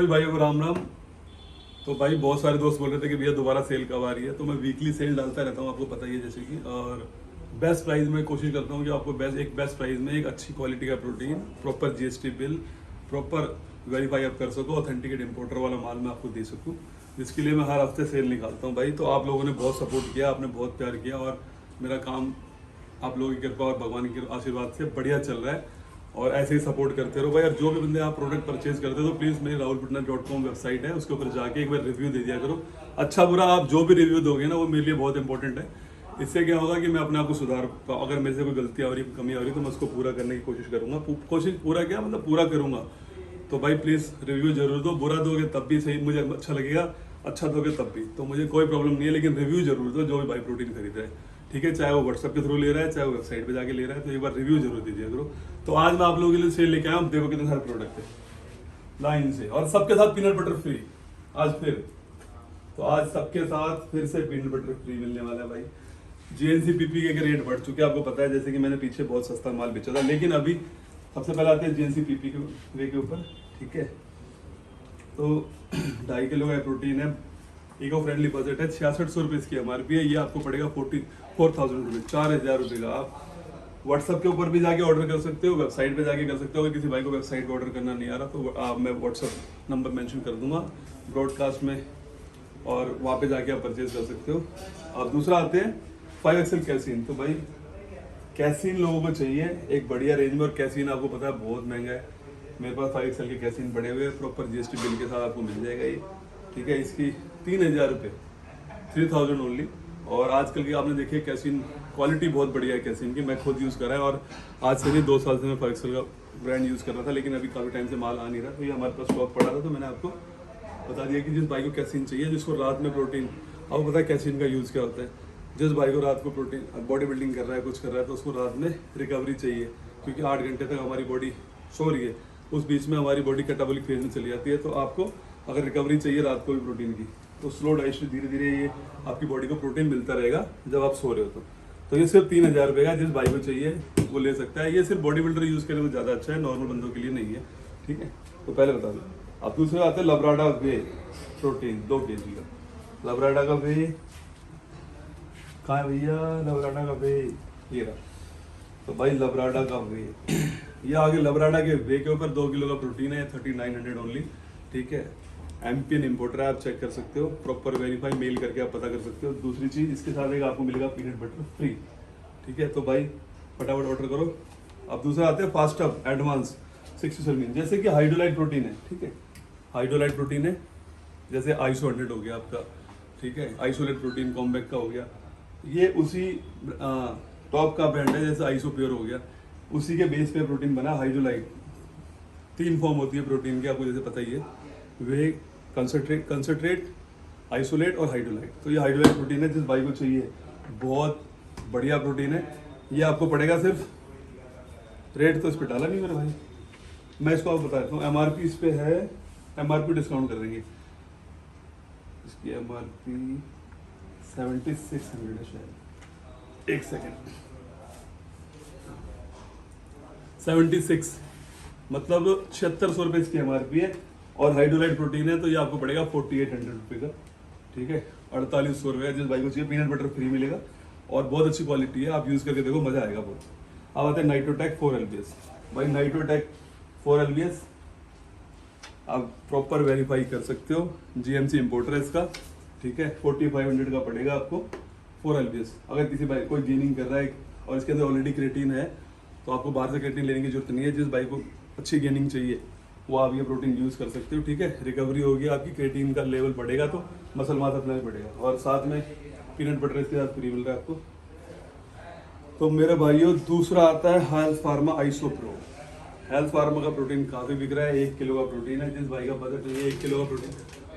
सभी भाइयों को राम राम। तो भाई बहुत सारे दोस्त बोल रहे थे कि भैया दोबारा सेल कब आ रही है, तो मैं वीकली सेल डालता रहता हूँ, आपको पता ही है जैसे कि। और बेस्ट प्राइस में कोशिश करता हूँ कि आपको बेस्ट प्राइस में एक अच्छी क्वालिटी का protein, proper GST bill, proper verify आप कर सको, ऑथेंटिकेट इम्पोर्टर वाला माल मैं आपको दे सकूँ, जिसके लिए मैं हर हफ्ते सेल निकालता हूँ भाई। तो आप लोगों ने बहुत सपोर्ट किया, आपने बहुत प्यार किया और मेरा काम आप लोगों की कृपा और भगवान के आशीर्वाद से बढ़िया चल रहा है। और ऐसे ही सपोर्ट करते रहो भाई। और जो भी बंदे आप प्रोडक्ट परचेज करते हो तो प्लीज़ मेरी rahulpatna.com वेबसाइट है, उसके ऊपर जाके एक बार रिव्यू दे दिया करो। अच्छा बुरा आप जो भी रिव्यू दोगे ना वो मेरे लिए बहुत इंपॉर्टेंट है। इससे क्या होगा कि मैं अपने आप को सुधार पाऊँ। अगर मेरे से कोई गलती आ रही, कमी आ रही, तो मैं उसको पूरा करने की कोशिश करूँगा। कोशिश पूरा क्या मतलब पूरा करूँगा। तो भाई प्लीज़ रिव्यू जरूर दो। बुरा दोगे तब भी सही, मुझे अच्छा लगेगा, अच्छा दोगे तब भी, तो मुझे कोई प्रॉब्लम नहीं है, लेकिन रिव्यू जरूर दो जो भी भाई प्रोटीन खरीद रहा है, ठीक है। चाहे वो व्हाट्सएप के थ्रू ले रहा है, चाहे वो वेबसाइट पे जाके ले रहा है, तो एक बार रिव्यू जरूर दीजिए करो। तो आज मैं आप लोगों के लिए सेल लेके आया हूँ। देखो कितने सारे प्रोडक्ट है लाइन से, और सबके साथ पीनट बटर फ्री आज फिर। तो आज सबके साथ फिर से पीनट बटर फ्री मिलने वाला है भाई। जीएनसीपीपी के रेट बढ़ चुके हैं, आपको पता है, जैसे कि मैंने पीछे बहुत सस्ता माल बेचा था, लेकिन अभी सबसे पहले आते हैं जीएनसीपीपी के वे के ऊपर, ठीक है। तो 2.5 किलो का प्रोटीन है, इको फ्रेंडली बजट है, 6600 रुपये इसकी एमआरपी है। ये आपको पड़ेगा 44,000 रुपये, 4,000 रुपये का। आप व्हाट्सअप के ऊपर भी जाके ऑर्डर कर सकते हो, वेबसाइट पे जाके कर सकते हो। अगर किसी भाई को वेबसाइट पे ऑर्डर करना नहीं आ रहा तो मैं व्हाट्सअप नंबर मेंशन कर दूंगा ब्रॉडकास्ट में, और वहाँ पे जाके आप परचेज कर सकते हो। अब दूसरा आते हैं 5XL कैसीन। तो भाई कैसीन लोगों को चाहिए एक बढ़िया रेंज में, और कैसीन आपको पता है बहुत महंगा है। मेरे पास 5XL के कैसीन पड़े हुए हैं, प्रॉपर जीएसटी बिल के साथ आपको मिल जाएगा ये, ठीक है। इसकी 3,000 रुपये, 3,000 ओनली। और आजकल की आपने देखी कैसीन क्वालिटी बहुत बढ़िया है कैसीन की, मैं खुद यूज़ कर रहा है। और आज से नहीं 2 साल से मैं 5XL का ब्रांड यूज़ कर रहा था, लेकिन अभी काफ़ी टाइम से माल आ नहीं रहा, तो ये हमारे पास स्टॉक पड़ा था, तो मैंने आपको बता दिया कि जिस भाई को कैसीन चाहिए, जिसको रात में प्रोटीन, आपको पता है कैसीन का यूज़ क्या होता है, जिस भाई को रात को प्रोटीन बॉडी बिल्डिंग कर रहा है, कुछ कर रहा है, तो उसको रात में रिकवरी चाहिए, क्योंकि 8 घंटे तक हमारी बॉडी सो रही है, उस बीच में हमारी बॉडी कैटाबॉलिक फेज में चली जाती है। तो आपको अगर रिकवरी चाहिए रात को भी प्रोटीन की, तो स्लो डाइट धीरे धीरे ये आपकी बॉडी को प्रोटीन मिलता रहेगा जब आप सो रहे हो। तो ये सिर्फ 3,000 रुपये का, जिस भाई को चाहिए वो ले सकता है। ये सिर्फ बॉडी बिल्डर यूज़ करें तो ज़्यादा अच्छा है, नॉर्मल बंदों के लिए नहीं है, ठीक है। तो पहले बता दो। अब दूसरे आते हैं लब्राडा वे प्रोटीन, 2 kg का। लब्राडा का वे कहाँ है भैया? लब्राडा का वे ये रहा। तो भाई लब्राडा का वे ये आगे लब्राडा के वे के ऊपर 2 किलो का प्रोटीन है, 3900 ओनली, ठीक है। एमपीएन इम्पोर्टर है, आप चेक कर सकते हो, प्रॉपर वेरीफाई मेल करके आप पता कर सकते हो। दूसरी चीज इसके साथ एक आपको मिलेगा पीनट बटर फ्री, ठीक है। तो भाई फटाफट ऑर्डर करो। अब दूसरा आते हैं फास्ट अप एडवांस 60 सर्विंग, जैसे कि हाइड्रोलाइट प्रोटीन है, ठीक है। हाइड्रोलाइट प्रोटीन है, जैसे आइसो 100 हो गया आपका, ठीक है। आइसोलेट प्रोटीन कॉम्बैक का हो गया, ये उसी टॉप का ब्रांड है, जैसे आइसो प्योर हो गया, उसी के बेस पे प्रोटीन बना हाइड्रोलाइट। 3 फॉर्म होती है प्रोटीन की, आपको जैसे पता ही है, वे कंसंट्रेट, आइसोलेट और हाइड्रोलाइट। तो ये हाइड्रोलाइट प्रोटीन है, जिस भाई को चाहिए, बहुत बढ़िया प्रोटीन है। ये आपको पड़ेगा सिर्फ, रेट तो इस पर डाला नहीं मेरे भाई, मैं इसको आपको बताता हूँ। एमआरपी इस पे है, एमआरपी डिस्काउंट कर देंगे, इसकी एमआरपी 7600 है शायद, एक सेकेंड, 76 मतलब 7600 रुपये इसकी एमआरपी है। और हाइड्रोलाइट प्रोटीन है, तो ये आपको पड़ेगा 4800 रुपये का, ठीक है। 4800 रुपये, जिस भाई को चाहिए पीनट बटर फ्री मिलेगा, और बहुत अच्छी क्वालिटी है, आप यूज़ करके देखो, मज़ा आएगा बहुत। अब आते हैं नाइट्रोटेक 4 LBS। भाई नाइट्रोटेक 4 LBS आप प्रॉपर वेरीफाई कर सकते हो, जीएमसी इम्पोर्टर है इसका, ठीक है। 4500 का पड़ेगा आपको 4 LBS। अगर किसी भाई कोई गेनिंग कर रहा है और इसके अंदर ऑलरेडी क्रेटीन है, तो आपको बाहर से क्रेटीन लेने की जरूरत नहीं है। जिस भाई को अच्छी गेनिंग चाहिए वो आप ये प्रोटीन यूज़ कर सकते हो, ठीक है। रिकवरी होगी आपकी, क्रेटीन का लेवल बढ़ेगा तो मसल मास अपना भी बढ़ेगा, और साथ में पीनट बटर इसके साथ फ्री मिल रहा है आपको। तो मेरे भाइयों दूसरा आता है health pharma iso pro. Health pharma का प्रोटीन काफ़ी बिक रहा है, 1 किलो का प्रोटीन है। जिस भाई का बजट नहीं है 1 किलो का प्रोटीन,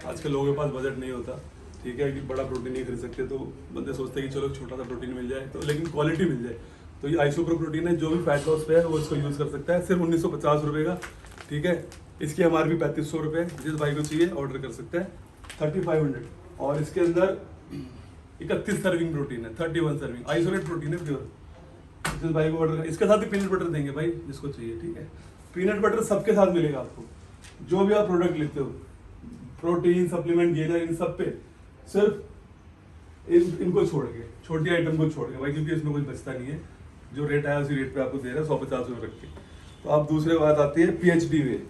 आजकल लोगों के पास बजट नहीं होता, ठीक है, कि बड़ा प्रोटीन नहीं खरीद सकते, तो बंदे सोचते हैं कि चलो छोटा सा प्रोटीन मिल जाए, तो लेकिन क्वालिटी मिल जाए। तो ये आइसो प्रो प्रोटीन है, जो भी फैट लॉस पे है वो इसको यूज़ कर सकता है, सिर्फ 1950 रुपये का, ठीक है। इसकी एमआरपी 3500 रुपये, जिस भाई को चाहिए ऑर्डर कर सकते हैं 3500। और इसके अंदर 31 सर्विंग प्रोटीन है, 31 सर्विंग, आइसोलेट प्रोटीन है प्योर। जिस भाई को ऑर्डर, इसके साथ ही पीनट बटर देंगे भाई जिसको चाहिए, ठीक है। पीनट बटर सबके साथ मिलेगा आपको, जो भी आप प्रोडक्ट लेते हो, प्रोटीन सप्लीमेंट गेनर इन सब पे सिर्फ इनको छोड़ के, छोटी आइटम को छोड़ के भाई, क्योंकि इसमें कुछ बचता नहीं है। जो रेट आया उसी रेट पे आपको दे रहा है 150 रुपये रख के। तो अब दूसरे बात आती है PhD वे,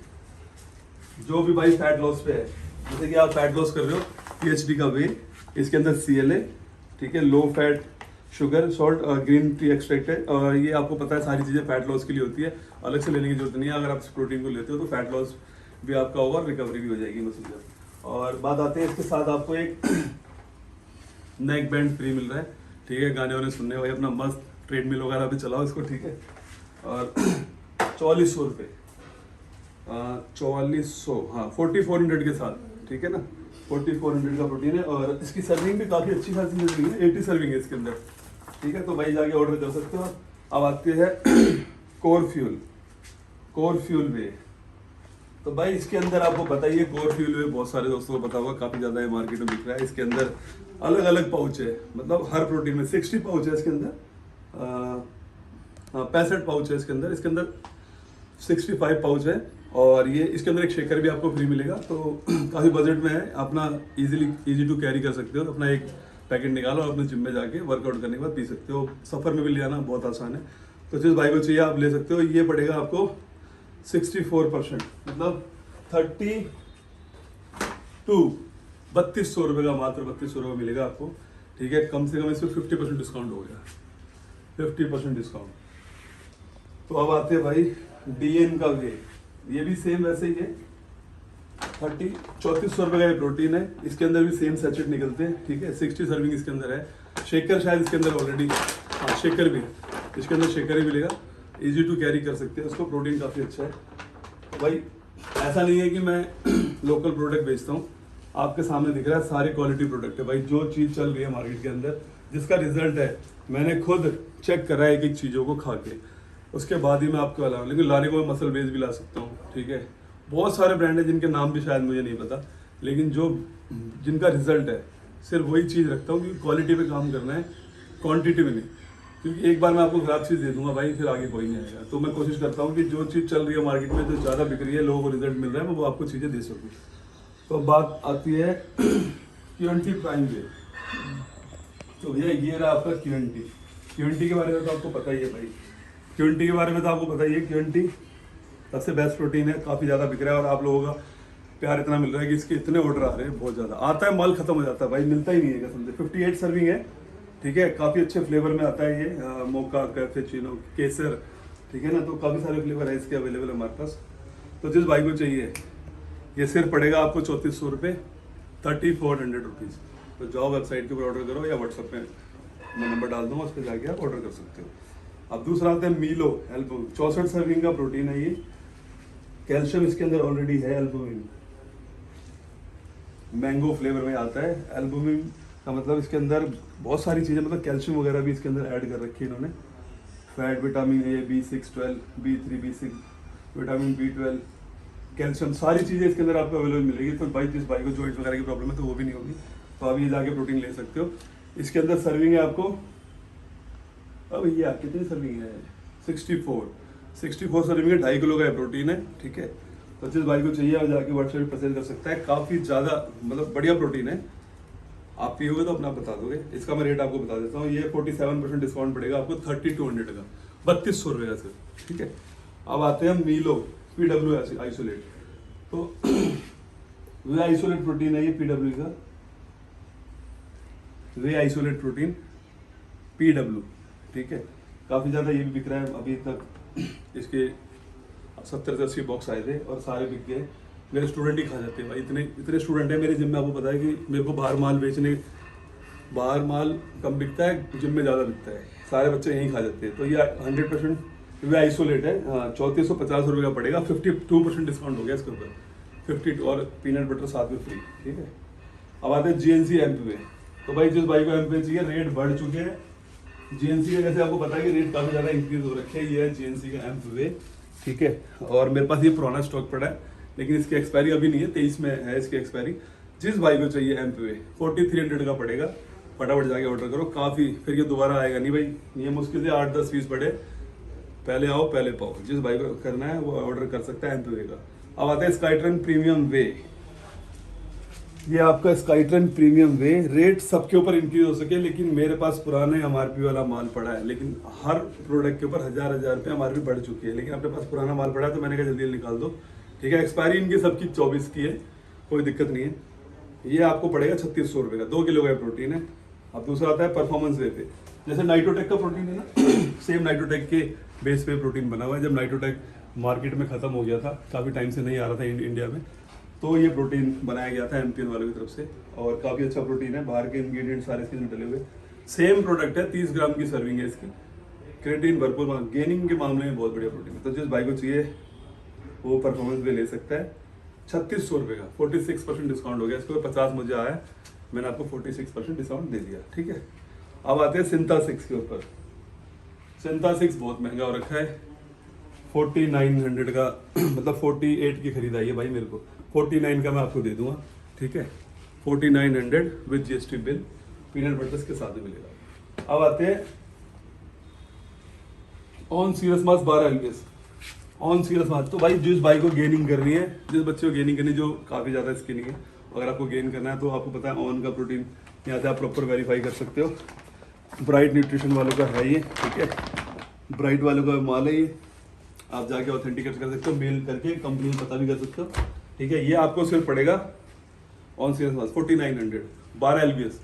जो भी भाई फैट लॉस पे है, जैसे कि आप फैट लॉस कर रहे हो, PhD का वे, इसके अंदर CLA, ठीक है, low fat sugar salt green tea extract है, और ये आपको पता है सारी चीज़ें फैट लॉस के लिए होती है, अलग से लेने की जरूरत नहीं है। अगर आप इस प्रोटीन को लेते हो तो फैट लॉस भी आपका होगा और रिकवरी भी हो जाएगी मसल से। और बात आती है इसके साथ आपको एक नेक बैंड फ्री मिल रहा है, ठीक है, गाने वाने सुनने भाई, अपना मस्त ट्रेडमिल वगैरह भी चलाओ इसको, ठीक है। और 4400 रुपये, 4400, हाँ 4400 के साथ, ठीक है ना, 4400 का प्रोटीन है। और इसकी सर्विंग भी काफ़ी अच्छी खासी सर्विंग है, 80 सर्विंग है इसके अंदर, ठीक है। तो भाई जाके ऑर्डर कर सकते हो। अब आते हैं कोर फ्यूल वे। तो भाई इसके अंदर आपको पता ही है, कोर फ्यूल वे बहुत सारे दोस्तों को पता होगा, काफ़ी ज़्यादा है, मार्केट में बिक रहा है। इसके अंदर अलग अलग पाउच है, मतलब हर प्रोटीन में 60 पाउच है इसके अंदर, 65 पाउच है इसके अंदर 65 पाउच है। और ये इसके अंदर एक शेकर भी आपको फ्री मिलेगा, तो काफ़ी बजट में है, अपना इजी टू कैरी कर सकते हो। अपना एक पैकेट निकालो और अपने जिम में जाके वर्कआउट करने के बाद पी सकते हो। सफ़र में भी ले आना बहुत आसान है, तो जिस भाई को चाहिए आप ले सकते हो। ये पड़ेगा आपको 64%, मतलब 3200 रुपये का, मात्र 3200 रुपये मिलेगा आपको, ठीक है। कम से कम इसमें 50% डिस्काउंट हो गया, 50% डिस्काउंट। तो अब आते हैं भाई DN का वे, ये भी सेम वैसे ही है, 3400 रुपये का ये प्रोटीन है। इसके अंदर भी सेम सैचेट निकलते हैं, ठीक है, 60 सर्विंग इसके अंदर है। शेकर शायद इसके अंदर ऑलरेडी, हाँ शेकर भी, इसके अंदर शेकर ही मिलेगा, इजी टू कैरी कर सकते हैं उसको, प्रोटीन काफ़ी अच्छा है। तो भाई ऐसा नहीं है कि मैं लोकल प्रोडक्ट बेचता हूँ, आपके सामने दिख रहा है सारी क्वालिटी प्रोडक्ट है भाई। जो चीज़ चल रही है मार्केट के अंदर, जिसका रिजल्ट है, मैंने खुद चेक करा है एक एक चीज़ों को खा के, उसके बाद ही मैं आपको लाऊँ। लेकिन लाने को मैं मसल बेस भी ला सकता हूँ, ठीक है। बहुत सारे ब्रांड है जिनके नाम भी शायद मुझे नहीं पता, लेकिन जिनका रिजल्ट है, सिर्फ वही चीज़ रखता हूँ, क्योंकि क्वालिटी पे काम करना है, क्वांटिटी में नहीं। क्योंकि एक बार मैं आपको खराब चीज़ दे दूंगा भाई, फिर आगे कोई नहीं आएगा। तो मैं कोशिश करता हूँ कि जो चीज़ चल रही है मार्केट में, जो ज़्यादा बिक रही है, लोगों को रिजल्ट मिल रहा है, मैं वो आपको चीज़ें दे सकूँ। तो बात आती है QNT प्राइम वे। तो भैया ये रहा आपका QNT के बारे में तो आपको पता ही है भाई, QNT के बारे में तो आपको पता ही है। QNT सबसे बेस्ट प्रोटीन है, काफ़ी ज़्यादा बिक रहा है, और आप लोगों का प्यार इतना मिल रहा है कि इसके इतने ऑर्डर आ रहे हैं, बहुत ज़्यादा आता है, माल खत्म हो जाता है भाई, मिलता ही नहीं है कसम से। 58 सर्विंग है, ठीक है, काफ़ी अच्छे फ्लेवर में आता है ये, मोका, कैफेचिनो, केसर, ठीक है ना। तो काफ़ी सारे फ्लेवर है इसके अवेलेबल हमारे पास। तो जिस भाई को चाहिए, ये सिर्फ पड़ेगा आपको 3400 रुपये, 3400 रुपीज़। तो जाओ वेबसाइट के ऊपर ऑर्डर करो, या व्हाट्सएप पे मैं नंबर डाल दूँगा, उस पर जाके आप ऑर्डर कर सकते हो। अब दूसरा आता है मीलो एल्बुमिन, 64 सर्विंग का प्रोटीन है ये। कैल्शियम इसके अंदर ऑलरेडी है, एल्बुमिन मैंगो फ्लेवर में आता है। एल्बुमिन का मतलब इसके अंदर बहुत सारी चीज़ें, मतलब कैल्शियम वगैरह भी इसके अंदर ऐड कर रखी है इन्होंने। Fat, vitamin A, B6, 12, B3, B6, vitamin B12, calcium, सारी चीज़ें इसके अंदर आपको अवेलेबल मिलेगी। तो भाई जिस भाई को जॉइंट वगैरह की प्रॉब्लम है तो वो भी नहीं होगी, तो आप ये जाके प्रोटीन ले सकते हो। इसके अंदर सर्विंग है आपको, अब ये कितनी सर्विंग है, 64 सर्विंग है, 2.5 किलो का प्रोटीन है, ठीक है। तो जिस भाई को चाहिए आप जाके व्हाट्सएप पर परचेज कर सकता है, काफ़ी ज़्यादा मतलब बढ़िया प्रोटीन है। आप पियोगे तो अपना बता दोगे। इसका मैं रेट आपको बता देता हूँ, ये 47% डिस्काउंट पड़ेगा आपको 3200 का, 3200 रुपये का सिर्फ, ठीक है। अब आते हैं मीलो PW आइसोलेट। तो वे आइसोलेट प्रोटीन है ये PW का, वे आइसोलेट प्रोटीन PW, ठीक है। काफ़ी ज़्यादा ये भी बिक रहा है, अभी तक इसके 70 से 80 बॉक्स आए थे और सारे बिक गए। मेरे स्टूडेंट ही खा जाते हैं भाई, इतने स्टूडेंट हैं मेरे जिम में। आपको पता है कि मेरे को बाहर माल कम बिकता है, जिम में ज़्यादा बिकता है, सारे बच्चे यहीं खा जाते हैं। तो ये 100% वे आइसोलेट है, 3450 रुपये का पड़ेगा, 52% डिस्काउंट हो गया इसके ऊपर, 50 और पीनट बटर साथ में फ्री, ठीक है। अब आते हैं GNC एम्पवे। तो भाई जिस भाई को एम्पवे चाहिए, रेट बढ़ चुके हैं GNC के, जैसे आपको पता है कि रेट काफ़ी ज़्यादा इंक्रीज हो रखे हैं। ये है GNC का एम्पवे, ठीक है। और मेरे पास ये पुराना स्टॉक पड़ा है, लेकिन इसकी एक्सपायरी अभी नहीं है, 23 में है इसकी एक्सपायरी। जिस भाई को चाहिए एम्पवे 4300 का पड़ेगा, फटाफट जाके ऑर्डर करो। काफ़ी फिर ये दोबारा आएगा नहीं भाई, ये मुश्किल से 8-10 पीस पड़े, पहले आओ पहले पाओ। जिस भाई को करना है वो ऑर्डर कर सकता है एम्पवे का। अब आते हैं स्काईट्रन प्रीमियम वे। ये आपका स्काईट्रेन प्रीमियम वे, रेट सबके ऊपर इंक्रीज हो सके, लेकिन मेरे पास पुराने एमआरपी वाला माल पड़ा है, लेकिन हर प्रोडक्ट के ऊपर हजार रुपये एमआरपी बढ़ चुकी है, लेकिन अपने पास पुराना माल पड़ा है तो मैंने कहा जल्दी निकाल दो। ठीक है, एक्सपायरी इनकी सबकी 24 की है, कोई दिक्कत नहीं है। ये आपको पड़ेगा 3600 रुपये का, 2 किलो का प्रोटीन है। अब दूसरा आता है परफॉर्मेंस वे पे, जैसे नाइट्रोटेक का प्रोटीन है ना, सेम नाइट्रोटेक के बेस पे प्रोटीन बना हुआ है। जब नाइट्रोटेक मार्केट में खत्म हो गया था, काफ़ी टाइम से नहीं आ रहा था इंडिया में, तो ये प्रोटीन बनाया गया था एमपीएन वालों की तरफ से, और काफ़ी अच्छा प्रोटीन है। बाहर के इंग्रेडिएंट सारे इसके डले हुए, सेम प्रोडक्ट है, 30 ग्राम की सर्विंग है इसकी। क्रेटीन भरपूर, गेनिंग के मामले में बहुत बढ़िया प्रोटीन है। तो जिस भाई को चाहिए वो परफॉर्मेंस पे ले सकता है। 3600 रुपये का 46% डिस्काउंट हो गया, इसको 50 मुझे आया, मैंने आपको 46% डिस्काउंट दे दिया। ठीक है, अब आते हैं सिंथा 6 के ऊपर। सिंथा 6 बहुत महंगा हो रखा है, 4900 का मतलब 48 की खरीद आई है भाई मेरे को, 49 का मैं आपको दे दूंगा। ठीक है, 4900 with GST bill, peanut butters के साथ में मिलेगा। अब आते हैं on serious mass 12 LBS. On serious mass तो भाई जिस भाई को गेनिंग करनी है, जिस बच्चे को गेनिंग करनी है, जो काफ़ी ज़्यादा स्किनी है, अगर आपको गेन करना है तो आपको पता है ऑन का प्रोटीन यहाँ से आप प्रॉपर वेरीफाई कर सकते हो। ब्राइट न्यूट्रिशन वालों का है ये। ठीक है, ब्राइट वालों का माल है ये, आप जाके ऑथेंटिकेट कर सकते हो, मेल करके कंपनी में पता भी कर सकते हो। ठीक है, ये आपको सिर्फ पड़ेगा on serious mass 4900, 12 LBS.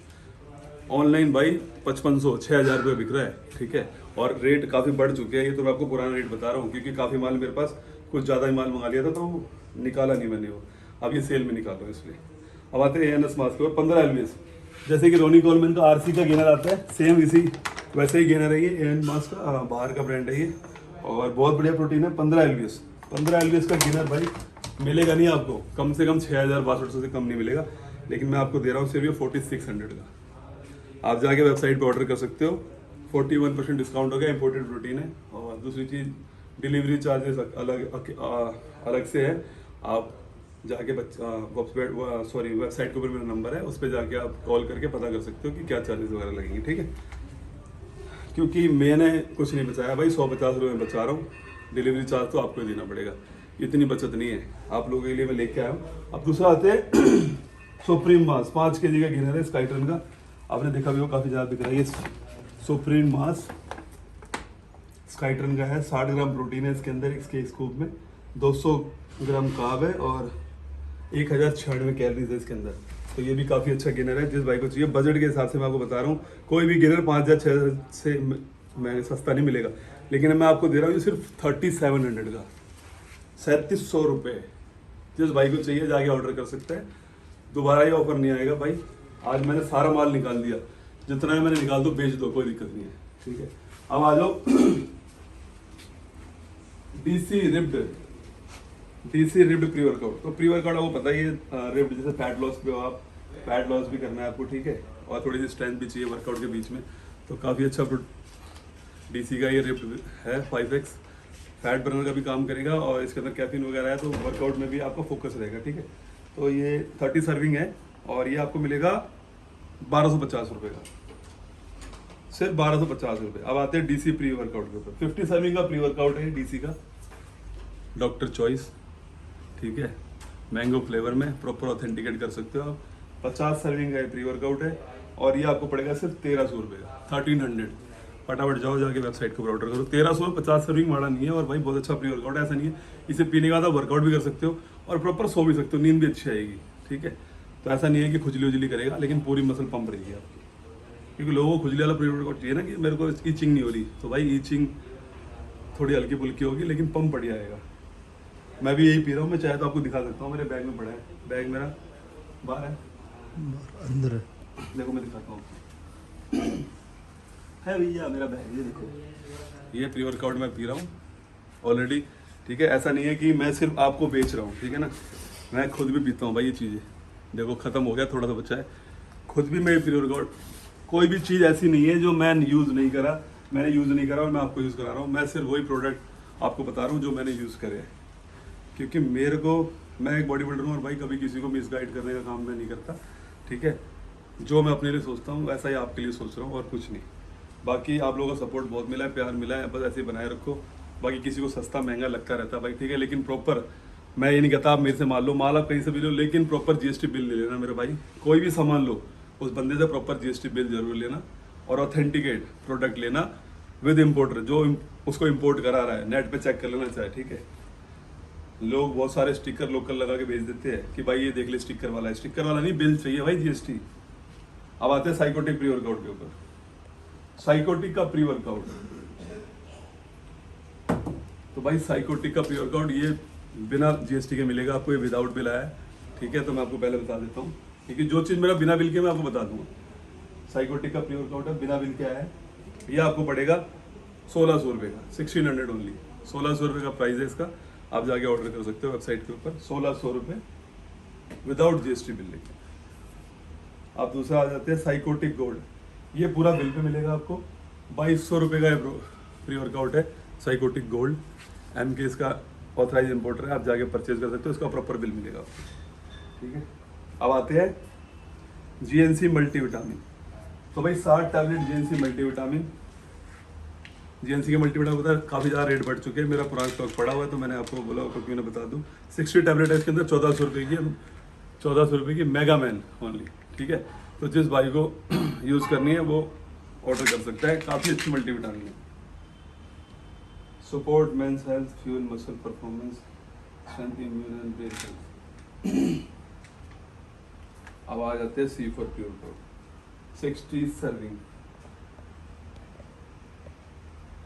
Online भाई 5500, 6000 रुपये बिक रहा है। ठीक है, और रेट काफ़ी बढ़ चुके हैं, ये तो मैं आपको पुराना रेट बता रहा हूँ, क्योंकि काफ़ी माल मेरे पास, कुछ ज़्यादा ही माल मंगा लिया था तो निकाला नहीं मैंने वो, अब ये सेल में निकाल रहा हूँ इसलिए। अब आते हैं एएनएस मास के ऊपर 15 एलबीएस। जैसे कि रोनी कोलमैन का आरसी का गेनर आता है, सेम इसी वैसे ही गेनर है ये, एएन मास का बाहर का ब्रांड है ये, और बहुत बढ़िया प्रोटीन है। 15 एलबीएस, 15 एलबीएस का गेनर भाई मिलेगा नहीं आपको, कम से कम 6200 से कम नहीं मिलेगा, लेकिन मैं आपको दे रहा हूँ सिर्फ 4600 का। आप जाके वेबसाइट पे ऑर्डर कर सकते हो, 41% डिस्काउंट हो गया, इंपोर्टेड प्रोटीन है। और दूसरी चीज़, डिलीवरी चार्जेस अलग से है। आप जाके वेबसाइट के ऊपर मेरा नंबर है, उस पर जाके आप कॉल करके पता कर सकते हो कि क्या चार्जेस वगैरह लगेंगे। ठीक है, क्योंकि मैंने कुछ नहीं बचाया भाई, 150 रुपये में बचा रहा हूँ, डिलीवरी चार्ज तो आपको ही देना पड़ेगा, इतनी बचत नहीं है, आप लोगों के लिए मैं लेके आया हूँ। अब दूसरा आते हैं सुप्रीम मास, 5 kg का गेनर है स्काईट्रेन का, आपने देखा भी वो काफ़ी ज़्यादा बिक रहा है। ये सुप्रीम मास स्काईट्रेन का है, 60 ग्राम प्रोटीन है इसके अंदर, इसके स्कूप में 200 ग्राम कार्ब है और 1096 कैलोरीज है इसके अंदर। तो ये भी काफ़ी अच्छा गेनर है, जिस भाई को चाहिए। बजट के हिसाब से मैं आपको बता रहा हूँ, कोई भी गेनर 5000 से मैं सस्ता नहीं मिलेगा, लेकिन मैं आपको दे रहा हूँ ये सिर्फ 3700 का, 3700 रुपये। जिस भाई को चाहिए जाके ऑर्डर कर सकते हैं, दोबारा ये ऑफर नहीं आएगा भाई। आज मैंने सारा माल निकाल दिया, जितना है मैंने निकाल दो, बेच दो, कोई दिक्कत नहीं है। ठीक है, अब आ जाओ डीसी रिब्ड प्री वर्कआउट। तो प्री वर्कआउट आपको पता ही है, रिब्ड जैसे फैट लॉस पे हो आप, फैट लॉस भी करना है आपको। ठीक है, और थोड़ी सी स्ट्रेंथ भी चाहिए वर्कआउट के बीच में, तो काफ़ी अच्छा डीसी का ये रिब्ड है। 5x फैट बर्नर का भी काम करेगा, और इसके अंदर कैफीन वगैरह है, तो वर्कआउट में भी आपका फोकस रहेगा। ठीक है, तो ये 30 सर्विंग है, और ये आपको मिलेगा 1250 रुपये का, सिर्फ 1250 रुपये। अब आते हैं डीसी प्री वर्कआउट के ऊपर। 50 सर्विंग का प्री वर्कआउट है डीसी का, डॉक्टर चॉइस। ठीक है, मैंगो फ्लेवर में, प्रॉपर ऑथेंटिकेट कर सकते हो आप। 50 सर्विंग का प्री वर्कआउट है, और ये आपको पड़ेगा सिर्फ 1300 रुपये का, 1300। फटाफट जाओ जाके वेबसाइट के ऊपर ऑर्डर करो। 1300 में 50 सर्विंग माड़ा नहीं है, और भाई बहुत अच्छा प्री वर्कआउट है। ऐसा नहीं है इसे पीने के बाद आप वर्कआउट भी कर सकते हो, और प्रॉपर सो भी सकते हो, नींद भी अच्छी आएगी। ठीक है, तो ऐसा नहीं है कि खुजली उजली करेगा, लेकिन पूरी मसल पंप रहेगी आपकी, क्योंकि लोगों को खुजली वाला प्री वर्कआउट चाहिए ना, कि मेरे को ईचिंग नहीं हो रही, तो भाई ईचिंग थोड़ी हल्की फुल्की होगी, लेकिन पंप बढ़िया आएगा। मैं भी यही पी रहा हूँ, मैं चाहे तो आपको दिखा सकता हूँ, मेरे बैग में पड़ा है, बैग मेरा बाहर है, अंदर है, देखो मैं दिखाता हूँ, है भैया मेरा बैग, ये देखो, ये प्री वर्कआउट मैं पी रहा हूँ ऑलरेडी। ठीक है, ऐसा नहीं है कि मैं सिर्फ आपको बेच रहा हूँ, ठीक है ना, मैं खुद भी पीता हूँ भाई ये चीज़ें। देखो ख़त्म हो गया, थोड़ा सा बचा है, खुद भी मैं प्री वर्कआउट, कोई भी चीज़ ऐसी नहीं है जो मैं यूज़ नहीं करा, मैंने यूज़ नहीं करा और मैं आपको यूज़ करा रहा हूँ। मैं सिर्फ वही प्रोडक्ट आपको बता रहा हूँ जो मैंने यूज़ करे हैं, क्योंकि मेरे को, मैं एक बॉडी बिल्डर हूँ, और भाई कभी किसी को मिसगाइड करने का काम मैं नहीं करता। ठीक है, जो मैं अपने लिए सोचता हूँ वैसा ही आपके लिए सोच रहा हूँ, और कुछ नहीं। बाकी आप लोगों का सपोर्ट बहुत मिला है, प्यार मिला है, बस ऐसे ही बनाए रखो। बाकी किसी को सस्ता महंगा लगता रहता है भाई, ठीक है, लेकिन प्रॉपर मैं ये नहीं कहता आप मेरे से माल लो, माल आप कहीं से भी लो, लेकिन प्रॉपर जीएसटी बिल ले लेना मेरे भाई। कोई भी सामान लो उस बंदे से प्रॉपर जीएसटी बिल जरूर लेना, और ऑथेंटिकेट प्रोडक्ट लेना विद इम्पोर्टर, जो उसको इम्पोर्ट करा रहा है, नेट पे चेक कर लेना चाहे, ठीक है। लोग बहुत सारे स्टिकर लोकल लगा के भेज देते हैं कि भाई ये देख ले स्टिकर वाला है, स्टिकर वाला नहीं, बिल चाहिए भाई जीएसटी। अब आते हैं साइकोटिक प्री वर्कआउट के ऊपर। साइकोटिक का प्री वर्कआउट, तो भाई साइकोटिक का प्री वर्कआउट ये बिना जीएसटी के मिलेगा आपको, ये विदाउट बिल आया है, ठीक है। तो मैं आपको पहले बता देता हूँ, क्योंकि जो चीज़ मेरा बिना बिल के मैं आपको बता दूंगा। साइकोटिक का प्री वर्कआउट है, बिना बिल के आया है, ये आपको पड़ेगा 1600 रुपये का, 1600 ओनली, 1600 रुपये का प्राइस है इसका। आप जाके ऑर्डर कर सकते हो वेबसाइट के ऊपर, 1600 रुपये विदाउट जीएसटी बिल लेके। आप दूसरा आ जाते हैं साइकोटिक गोल्ड, ये पूरा बिल पे मिलेगा आपको, 2200 रुपये का प्री वर्कआउट है साइकोटिक गोल्ड। MK इसका ऑथराइज इंपोर्टर है, आप जाके परचेज कर सकते हो, इसका प्रॉपर बिल मिलेगा आपको, ठीक है। अब आते हैं GNC मल्टीविटामिन, तो भाई 60 टैबलेट GNC मल्टीविटामिन। GNC के मल्टीविटामिन पता है काफ़ी ज़्यादा रेट बढ़ चुके हैं, मेरा पुराना स्टॉक पड़ा हुआ है, तो मैंने आपको बोला आपको क्यों ना बता दूँ। 60 टैबलेट है इसके अंदर, 1400 रुपये की, 1400 रुपये की मेगा मैन ओनली, ठीक है। तो जिस भाई को यूज़ करनी है वो ऑर्डर कर सकता है, काफ़ी अच्छी मल्टीविटामिन है। Support men's health, fuel muscle performance, strength immune and brain health. अब आ जाते हैं C फॉर प्योर प्रोड, 60 सर्विंग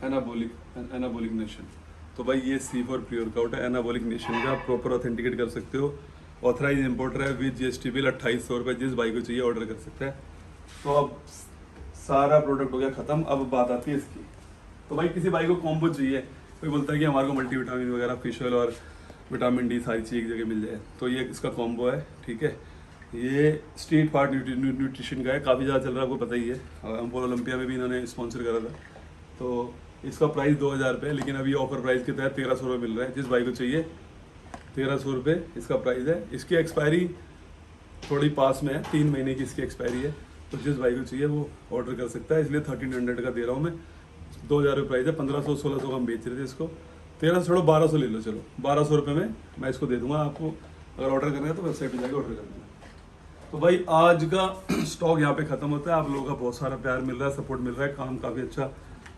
एनाबोलिक नेशन। तो भाई ये C फॉर प्री वर्कआउट है, एनाबोलिक नेशन का, प्रॉपर ऑथेंटिकेट कर सकते हो, ऑथराइज इंपोर्टर है, विद जीएसटी बिल 2800 रुपये, जिस भाई को चाहिए ऑर्डर कर सकता है। तो अब सारा प्रोडक्ट हो गया खत्म। अब बात आती है इसकी, तो भाई किसी भाई को कॉम्बो चाहिए, कोई बोलता है कि हमारे को मल्टीविटामिन वगैरह, फिश ऑयल और विटामिन D सारी चीज़ एक जगह मिल जाए, तो ये इसका कॉम्बो है, ठीक है। ये स्ट्रीट फार्ट न्यूट्रिशन का है, काफ़ी ज़्यादा चल रहा है, आपको पता ही है। अम्पोल ओलंपिया में भी इन्होंने स्पॉन्सर करा था, तो इसका प्राइस 2000 रुपये, लेकिन अभी ऑफर प्राइस के तहत 1300 रुपये मिल रहा है। जिस भाई को चाहिए 1300 रुपये इसका प्राइस है। इसकी एक्सपायरी थोड़ी पास में है, 3 महीने की इसकी एक्सपायरी है, तो जिस भाई को चाहिए वो ऑर्डर कर सकता है। इसलिए 1300 का दे रहा हूँ मैं, 2000 रुपये प्राइस है, 1500-1600 का हम बेच रहे थे इसको, 1300 छोड़ो 1200 ले लो, चलो 1200 रुपये में मैं इसको दे दूंगा आपको। अगर ऑर्डर करना है तो वेबसाइट पर जाकर ऑर्डर कर देना। तो भाई आज का स्टॉक यहाँ पे ख़त्म होता है। आप लोगों का बहुत सारा प्यार मिल रहा है, सपोर्ट मिल रहा है, काम काफ़ी अच्छा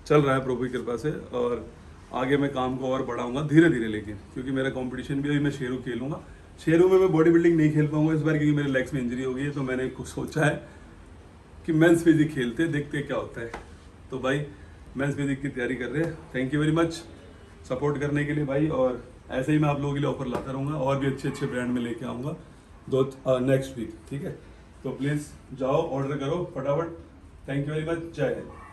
चल रहा है प्रभु की कृपा से, और आगे मैं काम को और बढ़ाऊंगा धीरे धीरे, लेकिन क्योंकि मेरा कंपटीशन भी अभी मैं शेरू खेलूंगा। शेरू में मैं बॉडी बिल्डिंग नहीं खेल पाऊंगा इस बार, क्योंकि मेरे लेग्स में इंजरी हो गई है, तो मैंने कुछ सोचा है कि मेंस फिजिक खेलते, देखते क्या होता है। तो भाई मेंस फिजिक की तैयारी कर रहे हैं। Thank you very much support करने के लिए भाई, और ऐसे ही मैं आप लोगों के लिए ऑफर लाता रहूँगा, और भी अच्छे अच्छे ब्रांड में लेके आऊँगा नेक्स्ट वीक, ठीक है। तो प्लीज़ जाओ ऑर्डर करो फटाफट। थैंक यू वेरी मच, जय हिंद।